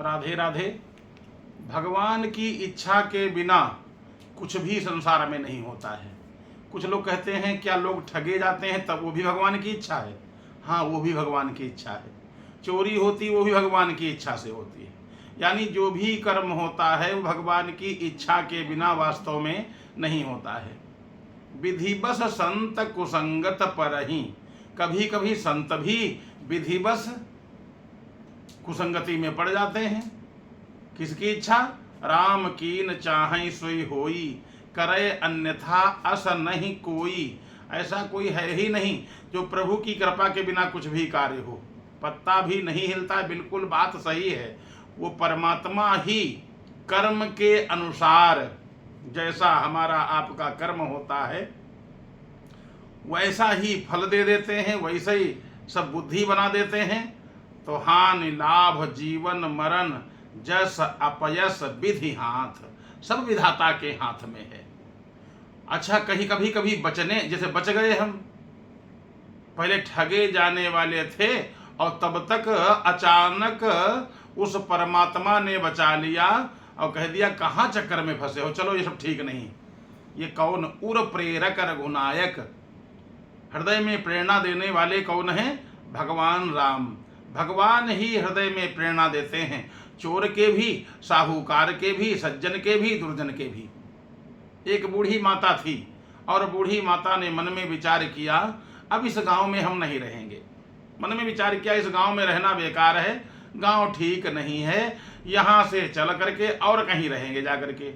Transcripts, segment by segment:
राधे राधे। भगवान की इच्छा के बिना कुछ भी संसार में नहीं होता है। कुछ लोग कहते हैं क्या लोग ठगे जाते हैं तब वो भी भगवान की इच्छा है? हाँ, वो भी भगवान की इच्छा है। चोरी होती वो भी भगवान की इच्छा से होती है। यानी जो भी कर्म होता है वो भगवान की इच्छा के बिना वास्तव में नहीं होता है। विधिवश संत कुसंगत परहि। कभी कभी संत भी विधिवश कुसंगति में पड़ जाते हैं। किसकी इच्छा? राम कीन चाहै सोई होई, करे अन्यथा अस नहीं कोई। ऐसा कोई है ही नहीं जो प्रभु की कृपा के बिना कुछ भी कार्य हो। पत्ता भी नहीं हिलता, बिल्कुल बात सही है। वो परमात्मा ही कर्म के अनुसार जैसा हमारा आपका कर्म होता है वैसा ही फल दे देते हैं, वैसे ही सब बुद्धि बना देते हैं। तो हानि लाभ जीवन मरण जस अपयस विधि हाथ, सब विधाता के हाथ में है। अच्छा, कहीं कभी कभी बचने, जैसे बच गए हम, पहले ठगे जाने वाले थे और तब तक अचानक उस परमात्मा ने बचा लिया और कह दिया कहाँ चक्कर में फंसे हो, चलो ये सब ठीक नहीं। ये कौन? उर प्रेरक रघुनायक, हृदय में प्रेरणा देने वाले कौन है? भगवान राम। भगवान ही हृदय में प्रेरणा देते हैं, चोर के भी, साहूकार के भी, सज्जन के भी, दुर्जन के भी। एक बूढ़ी माता थी और बूढ़ी माता ने मन में विचार किया अब इस गांव में हम नहीं रहेंगे। मन में विचार किया इस गांव में रहना बेकार है, गांव ठीक नहीं है, यहाँ से चल करके और कहीं रहेंगे जा करके।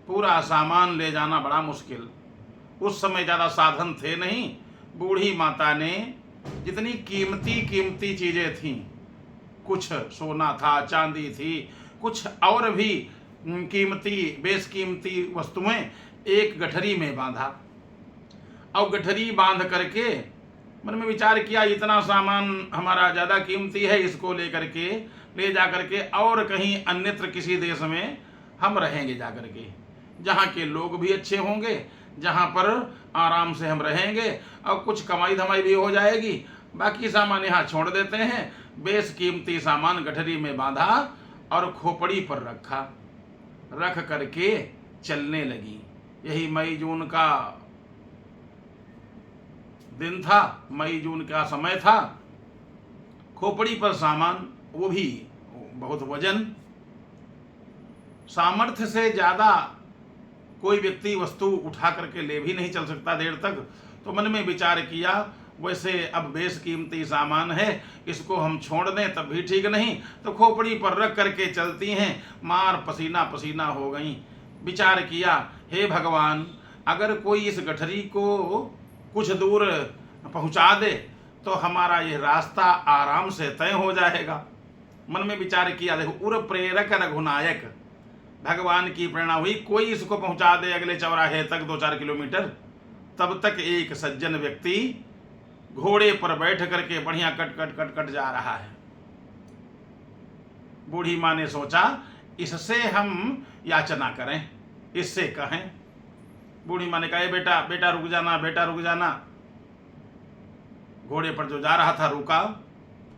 पूरा सामान ले जाना बड़ा मुश्किल, उस समय ज़्यादा साधन थे नहीं। बूढ़ी माता ने जितनी कीमती कीमती चीज़ें थीं, कुछ सोना था, चांदी थी, कुछ और भी कीमती बेशकीमती वस्तुएं एक गठरी में बांधा और गठरी बांध करके मन में विचार किया इतना सामान हमारा ज़्यादा कीमती है, इसको लेकर के ले जा करके और कहीं अन्यत्र किसी देश में हम रहेंगे जा करके, जहाँ के लोग भी अच्छे होंगे, जहाँ पर आराम से हम रहेंगे और कुछ कमाई धमाई भी हो जाएगी। बाकी सामान यहाँ छोड़ देते हैं। बेशकीमती सामान गठरी में बांधा और खोपड़ी पर रखा, रख करके चलने लगी। यही मई जून का दिन था, मई जून का समय था। खोपड़ी पर सामान, वो भी बहुत वजन। सामर्थ्य से ज़्यादा कोई व्यक्ति वस्तु उठा करके ले भी नहीं चल सकता देर तक। तो मन में विचार किया वैसे अब बेशकीमती सामान है, इसको हम छोड़ दें तब भी ठीक नहीं, तो खोपड़ी पर रख करके चलती हैं। मार पसीना पसीना हो गई। विचार किया हे भगवान, अगर कोई इस गठरी को कुछ दूर पहुंचा दे तो हमारा यह रास्ता आराम से तय हो जाएगा। मन में विचार किया, देखो उर प्रेरक रघुनायक, भगवान की प्रेरणा हुई, कोई इसको पहुंचा दे अगले चौराहे तक 2-4 किलोमीटर। तब तक एक सज्जन व्यक्ति घोड़े पर बैठ करके बढ़िया कट कट कट कट जा रहा है। बूढ़ी माँ ने सोचा इससे हम याचना करें, इससे कहें। बूढ़ी माँ ने कहा बेटा बेटा रुक जाना, बेटा रुक जाना। घोड़े पर जो जा रहा था रुका।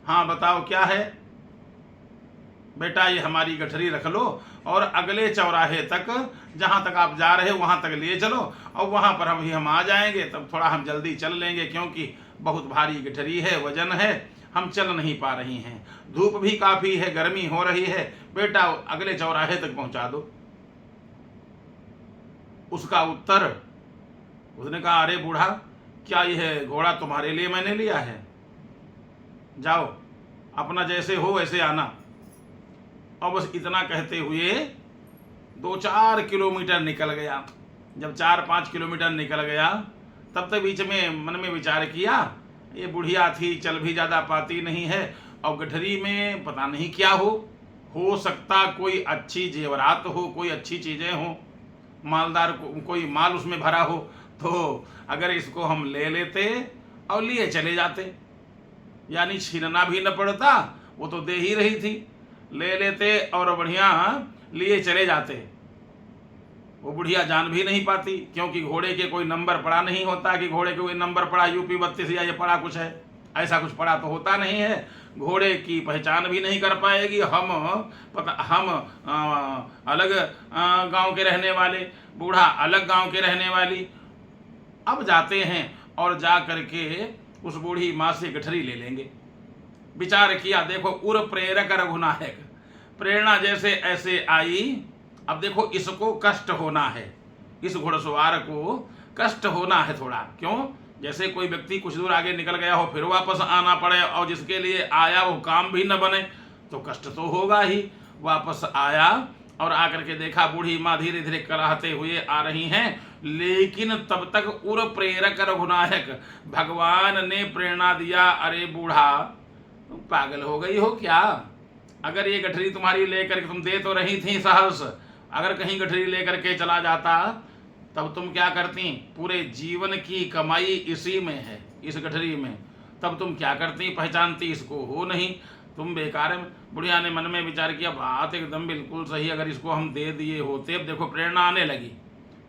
हाँ बताओ क्या है? बेटा ये हमारी गठरी रख लो और अगले चौराहे तक जहाँ तक आप जा रहे हो वहाँ तक ले चलो और वहाँ पर हम आ जाएंगे, तब थोड़ा हम जल्दी चल लेंगे, क्योंकि बहुत भारी गठरी है, वजन है, हम चल नहीं पा रही हैं, धूप भी काफ़ी है, गर्मी हो रही है, बेटा अगले चौराहे तक पहुँचा दो। उसका उत्तर, उसने कहा अरे बूढ़ा, क्या यह घोड़ा तुम्हारे लिए मैंने लिया है? जाओ अपना जैसे हो वैसे आना। और बस इतना कहते हुए 2-4 किलोमीटर निकल गया। जब 4-5 किलोमीटर निकल गया तब तक बीच में मन में विचार किया ये बुढ़िया थी, चल भी ज़्यादा पाती नहीं है और गठरी में पता नहीं क्या हो सकता कोई अच्छी जेवरात हो, कोई अच्छी चीज़ें हो, मालदार कोई माल उसमें भरा हो, तो अगर इसको हम ले लेते और लिए चले जाते, यानी छीनना भी न पड़ता, वो तो दे ही रही थी, ले लेते और बढ़िया लिए चले जाते। वो बुढ़िया जान भी नहीं पाती, क्योंकि घोड़े के कोई नंबर पड़ा नहीं होता कि घोड़े के कोई नंबर पड़ा UP 32 या ये पड़ा कुछ है। ऐसा कुछ पड़ा तो होता नहीं है। घोड़े की पहचान भी नहीं कर पाएगी। हम अलग गांव के रहने वाले, बूढ़ा अलग गांव के रहने वाली। अब जाते हैं और जा करके उस बूढ़ी माँ से गठरी ले लेंगे। विचार किया, देखो उर प्रेरक रघुनायक, प्रेरणा जैसे ऐसे आई। अब देखो इसको कष्ट होना है, इस घुड़सवार को कष्ट होना है थोड़ा। क्यों? जैसे कोई व्यक्ति कुछ दूर आगे निकल गया हो, फिर वापस आना पड़े, और जिसके लिए आया वो काम भी न बने, तो कष्ट तो होगा ही। वापस आया और आकर के देखा बूढ़ी माँ धीरे धीरे कराहते हुए आ रही हैं, लेकिन तब तक उर प्रेरक रघुनायक, भगवान ने प्रेरणा दिया, अरे बूढ़ा तुम पागल हो गई हो क्या? अगर ये गठरी तुम्हारी लेकर के, तुम दे तो रही थी सहर्ष, अगर कहीं गठरी लेकर के चला जाता तब तुम क्या करती? पूरे जीवन की कमाई इसी में है, इस गठरी में। तब तुम क्या करती? पहचानती इसको हो नहीं, तुम बेकार में। बुढ़िया ने मन में विचार किया, बात एकदम बिल्कुल सही, अगर इसको हम दे दिए होते। अब देखो प्रेरणा आने लगी,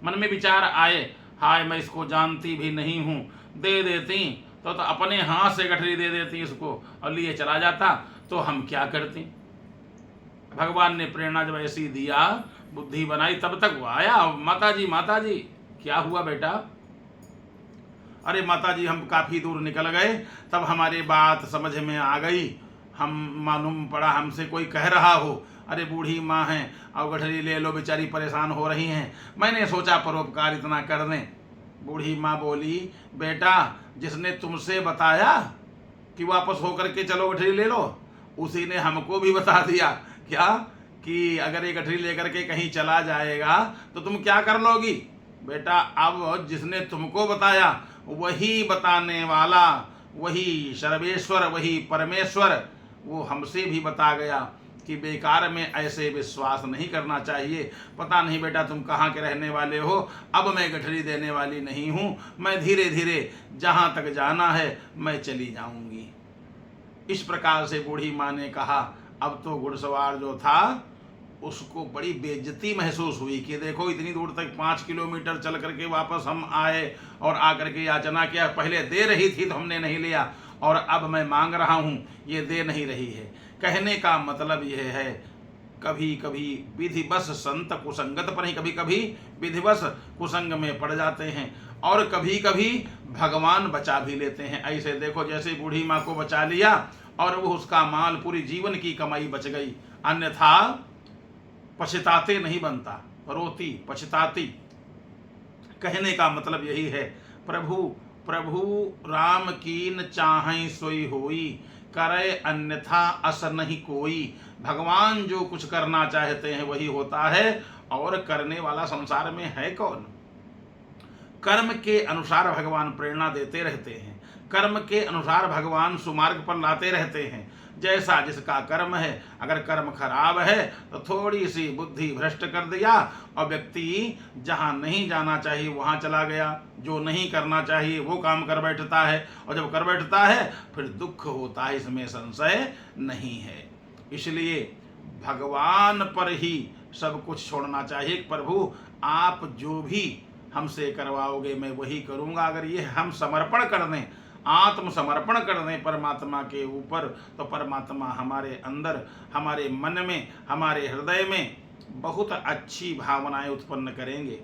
मन में विचार आए, हाय मैं इसको जानती भी नहीं हूँ, दे देती तो अपने हाथ से गठरी दे देती इसको और लिए चला जाता, तो हम क्या करती? भगवान ने प्रेरणा जब ऐसी दिया, बुद्धि बनाई, तब तक वो आया, माता जी क्या हुआ बेटा? अरे माता जी हम काफी दूर निकल गए, तब हमारी बात समझ में आ गई, हम मालूम पड़ा हमसे कोई कह रहा हो, अरे बूढ़ी माँ है और गठरी ले लो, बेचारी परेशान हो रही हैं, मैंने सोचा परोपकार इतना कर दें। बूढ़ी माँ बोली, बेटा जिसने तुमसे बताया कि वापस होकर के चलो गठरी ले लो, उसी ने हमको भी बता दिया। क्या? कि अगर ये गठरी लेकर के कहीं चला जाएगा तो तुम क्या कर लोगी? बेटा अब जिसने तुमको बताया वही बताने वाला, वही सर्वेश्वर, वही परमेश्वर, वो हमसे भी बता गया कि बेकार में ऐसे विश्वास नहीं करना चाहिए। पता नहीं बेटा तुम कहाँ के रहने वाले हो, अब मैं गठरी देने वाली नहीं हूँ, मैं धीरे धीरे जहाँ तक जाना है मैं चली जाऊँगी। इस प्रकार से बूढ़ी माँ ने कहा। अब तो घुड़सवार जो था उसको बड़ी बेइज्जती महसूस हुई कि देखो इतनी दूर तक 5 किलोमीटर चल करके वापस हम आए और आकर के याचना किया, पहले दे रही थी तो हमने नहीं लिया, और अब मैं मांग रहा हूँ ये दे नहीं रही है। कहने का मतलब यह है, कभी कभी विधिवश संत कुसंगत पर ही कभी कभी विधिवश कुसंग में पड़ जाते हैं, और कभी कभी भगवान बचा भी लेते हैं। ऐसे देखो जैसे बूढ़ी माँ को बचा लिया और वो उसका माल पूरी जीवन की कमाई बच गई, अन्यथा पछताते नहीं बनता, रोती पछताती। कहने का मतलब यही है, प्रभु प्रभु राम कीन चाहै सोई होई, करे अन्यथा अस नहीं कोई। भगवान जो कुछ करना चाहते हैं वही होता है, और करने वाला संसार में है कौन? कर्म के अनुसार भगवान प्रेरणा देते रहते हैं, कर्म के अनुसार भगवान सुमार्ग पर लाते रहते हैं। जैसा जिसका कर्म है, अगर कर्म खराब है तो थोड़ी सी बुद्धि भ्रष्ट कर दिया और व्यक्ति जहाँ नहीं जाना चाहिए वहाँ चला गया, जो नहीं करना चाहिए वो काम कर बैठता है, और जब कर बैठता है फिर दुख होता है, इसमें संशय नहीं है। इसलिए भगवान पर ही सब कुछ छोड़ना चाहिए। प्रभु आप जो भी हमसे करवाओगे मैं वही करूँगा। अगर ये हम समर्पण कर दें, आत्मसमर्पण कर दें परमात्मा के ऊपर, तो परमात्मा हमारे अंदर, हमारे मन में, हमारे हृदय में बहुत अच्छी भावनाएं उत्पन्न करेंगे।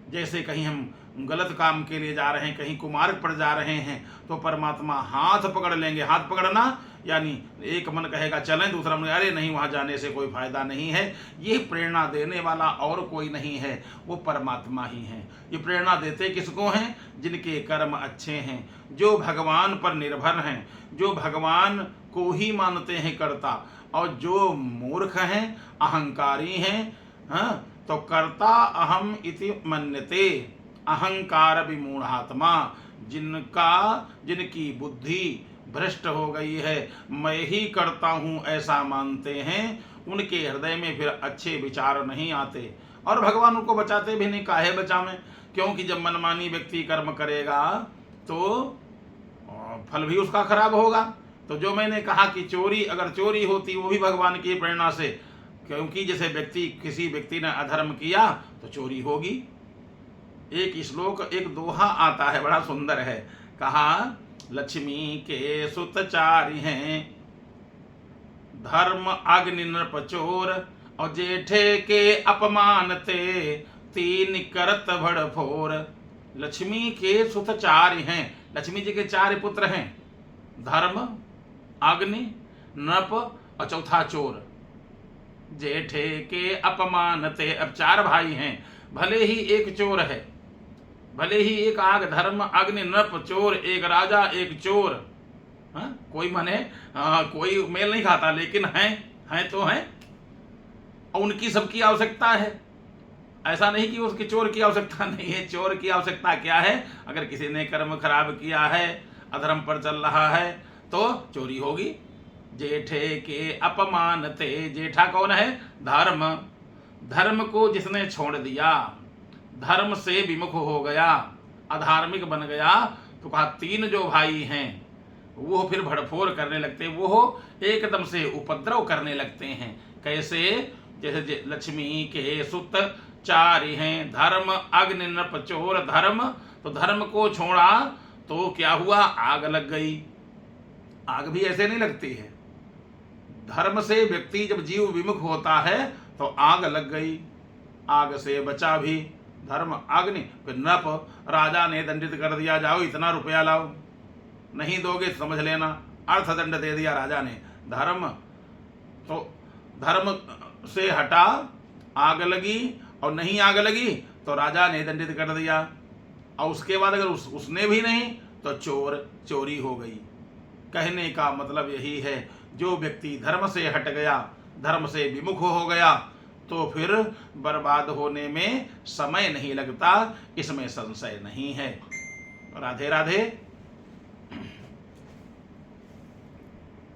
जैसे कहीं हम गलत काम के लिए जा रहे हैं, कहीं कुमार्ग पर जा रहे हैं, तो परमात्मा हाथ पकड़ लेंगे। हाथ पकड़ना यानी एक मन कहेगा चलें, दूसरा मन अरे नहीं वहाँ जाने से कोई फायदा नहीं है। ये प्रेरणा देने वाला और कोई नहीं है, वो परमात्मा ही है। ये प्रेरणा देते किसको हैं? जिनके कर्म अच्छे हैं, जो भगवान पर निर्भर हैं, जो भगवान को ही मानते हैं कर्ता, और जो मूर्ख हैं, अहंकारी हैं, हाँ, तो कर्ता अहम इति मन्यते, अहंकार विमूढ़ात्मा, जिनकी बुद्धि भ्रष्ट हो गई है, मैं ही करता हूँ ऐसा मानते हैं, उनके हृदय में फिर अच्छे विचार नहीं आते, और भगवान उनको बचाते भी नहीं। काहे बचावें? क्योंकि जब मनमानी व्यक्ति कर्म करेगा तो फल भी उसका खराब होगा। तो जो मैंने कहा कि चोरी, अगर चोरी होती वो भी भगवान की प्रेरणा से, क्योंकि जैसे किसी व्यक्ति ने अधर्म किया तो चोरी होगी। एक श्लोक, एक दोहा आता है, बड़ा सुंदर है। कहा लक्ष्मी के सुत चारि हैं, धर्म अग्नि नृप चोर, और जेठे के अपमान ते, तीन करत भड़फोर। लक्ष्मी के सुत चार हैं, लक्ष्मी जी के 4 पुत्र हैं, धर्म, अग्नि, नृप और चौथा चोर। जेठे के अपमान ते, अब 4 भाई हैं, भले ही एक चोर है, भले ही एक आग, धर्म, अग्नि, नृप, चोर, एक राजा एक चोर। कोई माने कोई मेल नहीं खाता, लेकिन हैं तो हैं, और उनकी सबकी आवश्यकता है। ऐसा नहीं कि उसके चोर की आवश्यकता नहीं है। चोर की आवश्यकता क्या है? अगर किसी ने कर्म खराब किया है, अधर्म पर चल रहा है, तो चोरी होगी। जेठे के अपमान ते, जेठा कौन है? धर्म। धर्म को जिसने छोड़ दिया, धर्म से विमुख हो गया, अधार्मिक बन गया, तो कहा 3 जो भाई हैं वो फिर भड़फोड़ करने लगते हैं, वो एकदम से उपद्रव करने लगते हैं। कैसे? जैसे लक्ष्मी के सुत 4 हैं, धर्म, अग्नि, नृप, चोर। धर्म, तो धर्म को छोड़ा तो क्या हुआ? आग लग गई। आग भी ऐसे नहीं लगती है, धर्म से व्यक्ति जब जीव विमुख होता है तो आग लग गई, आग से बचा भी। धर्म, अग्नि, फिर नृप, राजा ने दंडित कर दिया, जाओ इतना रुपया लाओ, नहीं दोगे तो समझ लेना, अर्थदंड दे दिया राजा ने। धर्म, तो धर्म से हटा, आग लगी, और नहीं आग लगी तो राजा ने दंडित कर दिया, और उसके बाद अगर उसने भी नहीं तो चोरी हो गई। कहने का मतलब यही है, जो व्यक्ति धर्म से हट गया, धर्म से विमुख हो गया, तो फिर बर्बाद होने में समय नहीं लगता, इसमें संशय नहीं है। राधे राधे।